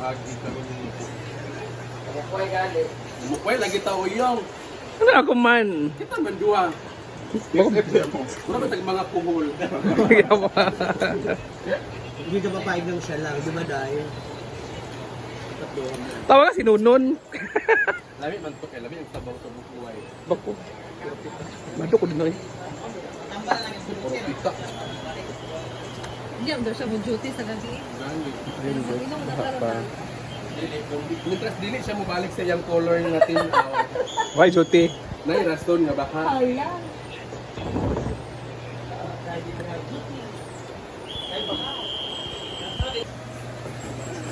Lagi kami ni Kumukuhay gali. Mukway lagi tao yung. Ano ako man? Kita man duwa. Wala ba tag mga puhol? Hindi ka papayag ng siya lang, di ba dahil? Tawa ka si Nunon. Lami man to kay lami ang tabaw sa bukuway. Bako. Mado ko din eh. Puro pita. Hindi, ang daw siya mo duty sa gabi. Gani. Ayun guys. Pa. Mitras dili siya mo balik sa iyang color nga tinaw. Why Joti? Nay rason nga baka.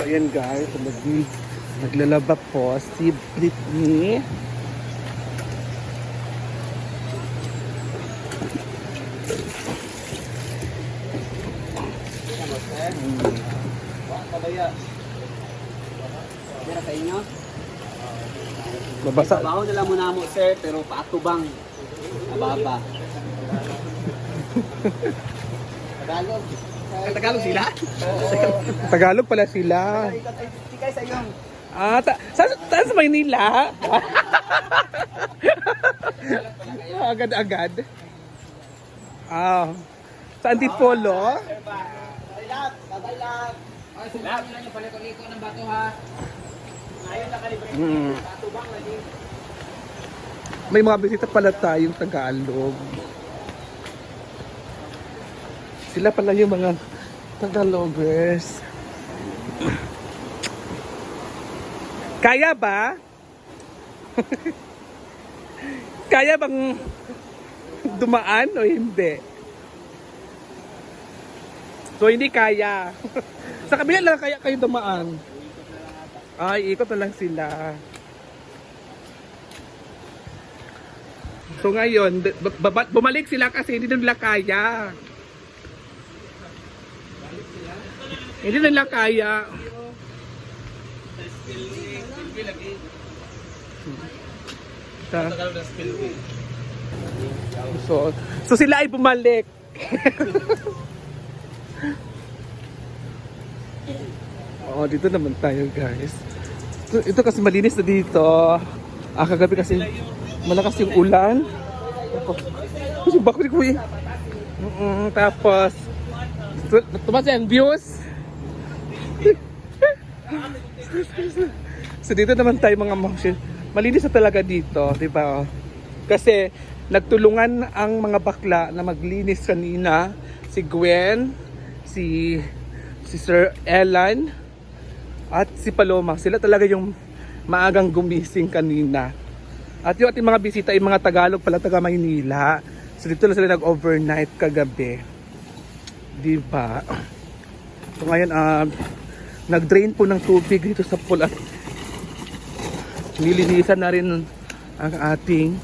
Ayan guys, naglalaba po si Britney. Meron sa inyo? Mabasa. Trabaho nila muna mo sir, pero paatubang. Ababa. Tagalog. Tagalog sila? Tagalog pala sila. Sikay sa iyong. Ah, saan sa Maynila? Agad-agad. Ah, sa Antipolo? Bailat! Bailat! Ay, subukan nyo lang yung paliko-liko ng bato ha. Ngayon nakalibre. Mm. Paatubang lagi. May mga bisita pala tayong Tagalog. Sila pala yung mga Tagalogers. Kaya ba? Kaya bang dumaan o hindi? So hindi kaya. Sa kabila lang kaya kayo dumaan. Ay, ikot na lang sila. So ngayon, bumalik sila kasi hindi nila kaya. Hindi nila kaya. So sila ay bumalik. Oh, dito naman tayo, guys. Ito kasi malinis na dito. Kagabi kasi malakas yung ulan. Tapos bako ni Kuya. Tapos tumas yung views. So dito naman tayo mga motion. Malinis na talaga dito, di ba? Kasi nagtulungan ang mga bakla na maglinis kanina. Si Gwen, si Sir Ellen, at si Paloma. Sila talaga yung maagang gumising kanina. At yung ating mga bisita ay mga Tagalog pala, taga Maynila. So dito lang sila nag-overnight kagabi. Di ba? So ngayon, nag-drain po ng tubig dito sa pool at nilinisan na rin ang ating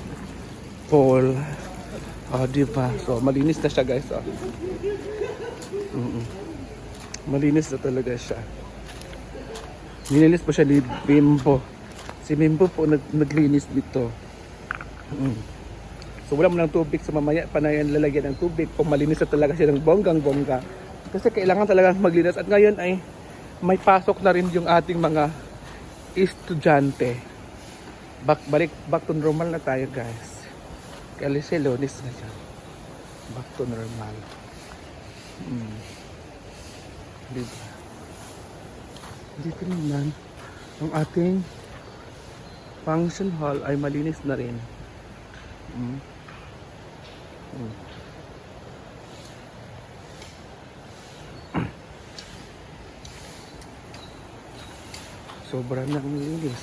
pool. Di ba? So malinis na siya, guys. Malinis na talaga siya. Nilinis po siya ni Bimbo. Si Bimbo po naglinis dito. So wala mo ng tubig sa mamaya pa na yan lalagyan ng tubig kung malinis na talaga siya ng bonggang-bongga. Kasi kailangan talaga maglinis. At ngayon ay may pasok na rin yung ating mga estudyante. Back to normal na tayo, guys. Kaya si Lonis na siya. Back to normal. Diba? Dito naman ang ating function hall ay malinis na rin. Sobra na malinis.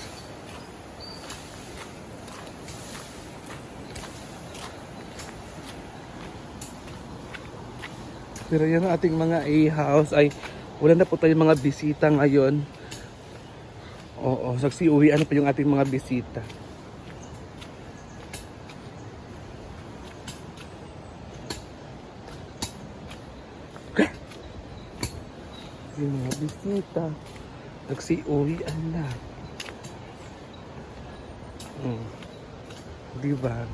Pero yung ating mga A-house ay wala na po tayong mga bisita ngayon. Oo, nagsiuwian na pa yung ating mga bisita. Okay. Yung mga bisita nagsiuwian na. Diba?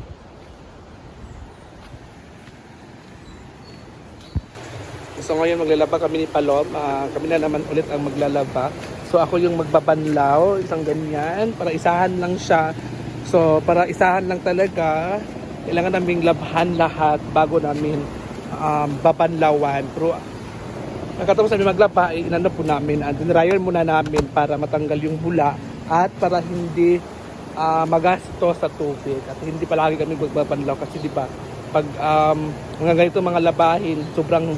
So ngayon maglalaba kami ni Palom. Kami na naman ulit ang maglalaba. So ako yung magbabanlaw, isang ganyan, para isahan lang siya. So para isahan lang talaga, kailangan naming labhan lahat bago namin babanlawan. Pero pagkatapos namin maglaba, inano po namin, dinryer muna namin para matanggal yung hula at para hindi magasto sa tubig at hindi palagi kami magbabanlaw kasi di ba pag mga ganito mga labahin sobrang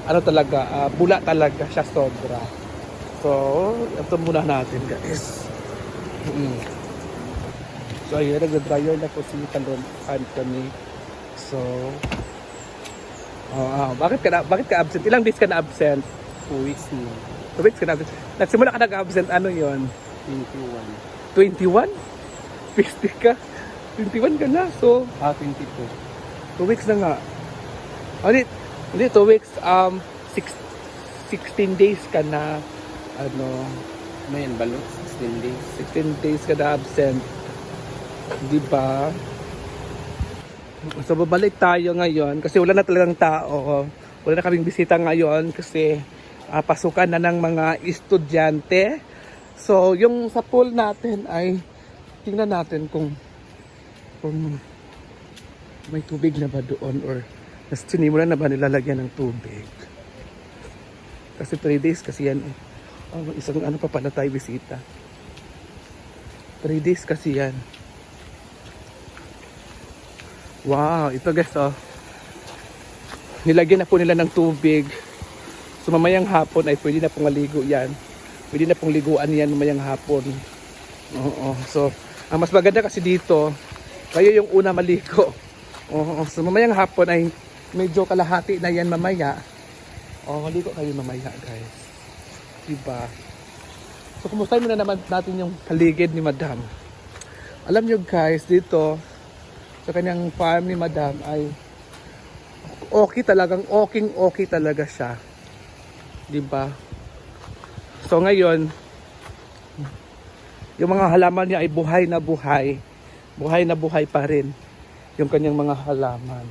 ano talaga bula talaga siya sobra. So ito muna natin guys. So ayun, nag-dryer na po si Talon Anthony. So bakit ka absent? Ilang days ka na absent? 2 weeks na. 2 weeks ka na absent. Nagsimula ka nag-absent, ano yon? 21. 21? 50 ka? 21 ka na. So 22. 2 weeks na nga. Hindi 2 weeks 16 days ka na ano, Mayan, balot. 16 days. 16 days ka na absent. Di ba? So babalik tayo ngayon kasi wala na talagang tao. Wala na kaming bisita ngayon kasi pasukan na ng mga estudyante. So yung sa pool natin ay tingnan natin kung may tubig na ba doon or sinimulan na ba nilalagyan ng tubig. Kasi 3 days kasi yan eh. Isang ano pa pala tayo bisita. 3 days kasi yan. Wow, ito guys oh. Nilagyan na po nila ng tubig. So mamayang hapon ay pwede na pong maligo yan. Pwede na pong liguan yan mamayang hapon. Oo. So, ang mas maganda kasi dito, kayo yung una maligo. Oo. So mamayang hapon ay medyo kalahati na yan mamaya. Maligo kayo mamaya guys. Diba? So kumustahin muna naman natin yung paligid ni Madam. Alam nyo guys, dito sa kanyang farm ni Madam ay okay talaga siya. Diba? So ngayon, yung mga halaman niya ay buhay na buhay. Buhay na buhay pa rin yung kanyang mga halaman.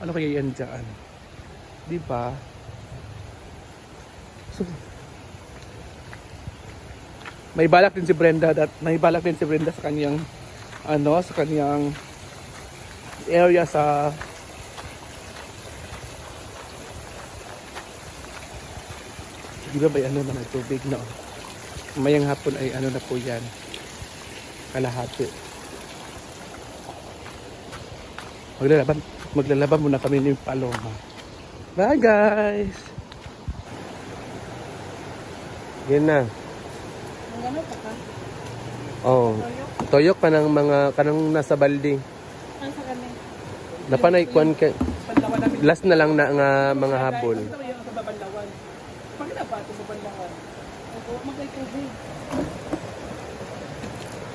Ano kaya yan dyan? Diba? So, may balak din si Brenda sa kanyang sa kanyang area sa di ba may man ang tubig no? Mayang hapon ay na po yan kalahati. Maglalaban muna kami ng Paloma. Bye guys. Yan na. Ano pa ka? Oh. Toyok pa ng mga kanang nasa balde. Ano sa kami? Napanay kuan ka. Last na lang na nga mga habol. Bakit na ba ito babanlawan? Magkay tubig.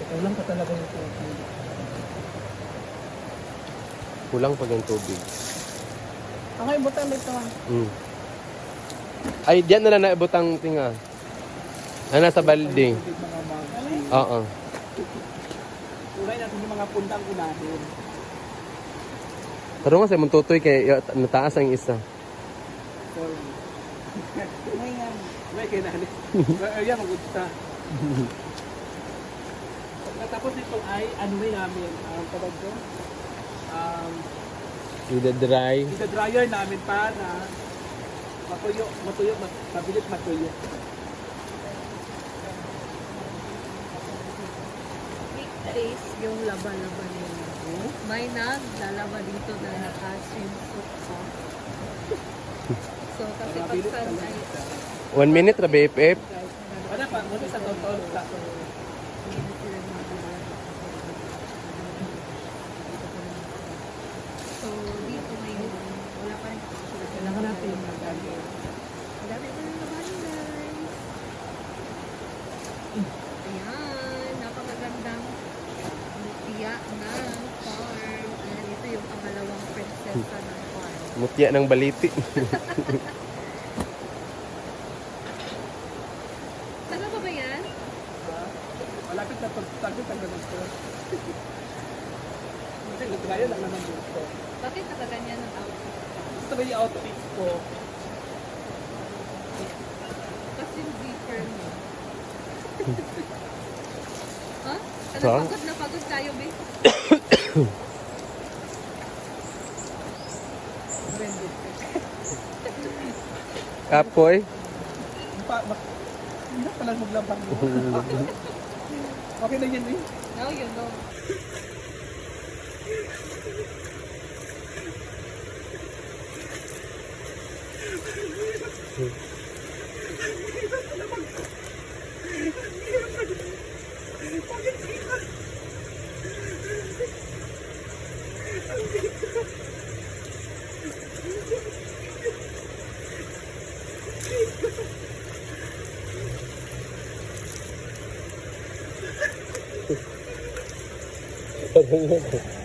Kulang pa talaga yung tubig. Kulang pa yung tubig. Ako yung butang dito. Ay, diyan na lang naibutang tinga. Nasa balde. Oo. Ulay natin yung mga pundang unahin. Pero nga sa mong tutoy kay nataas ang isa. Sorry. May kaya nahalit. Yan, mag-usta. Tapos ito ay, may namin, tawag ko? Ida-dryer namin para matuyo, mabilis matuyo. Weekdays yung laba-laba nila. May naglalaba dito na naka-swimsuit pa. So, kasi pag sun ay 1 minute ra BFF. Wala pa, wala sa taon. so, dito ngayon, wala pa rin. Kailangan natin yung magagawa. Dami ko ng labahin, guys. Ayan, napakagandang mutya ng farm. Ayan, ito yung pangalawang prinsesa ng farm. Mutya ng baliti. Taga pa ba yan? Malapit na pagtagod ang gusto. Kasi nag-dryer lang naman dito. Bakit nakaganyan ang outfit? Gusto ba yung outfit ko? Ha? Ano, Ha? pagod na pagod tayo, be. Branded ka. Kapoy. Hindi na pala maglabang. Okay na yan eh. Now you know. Parang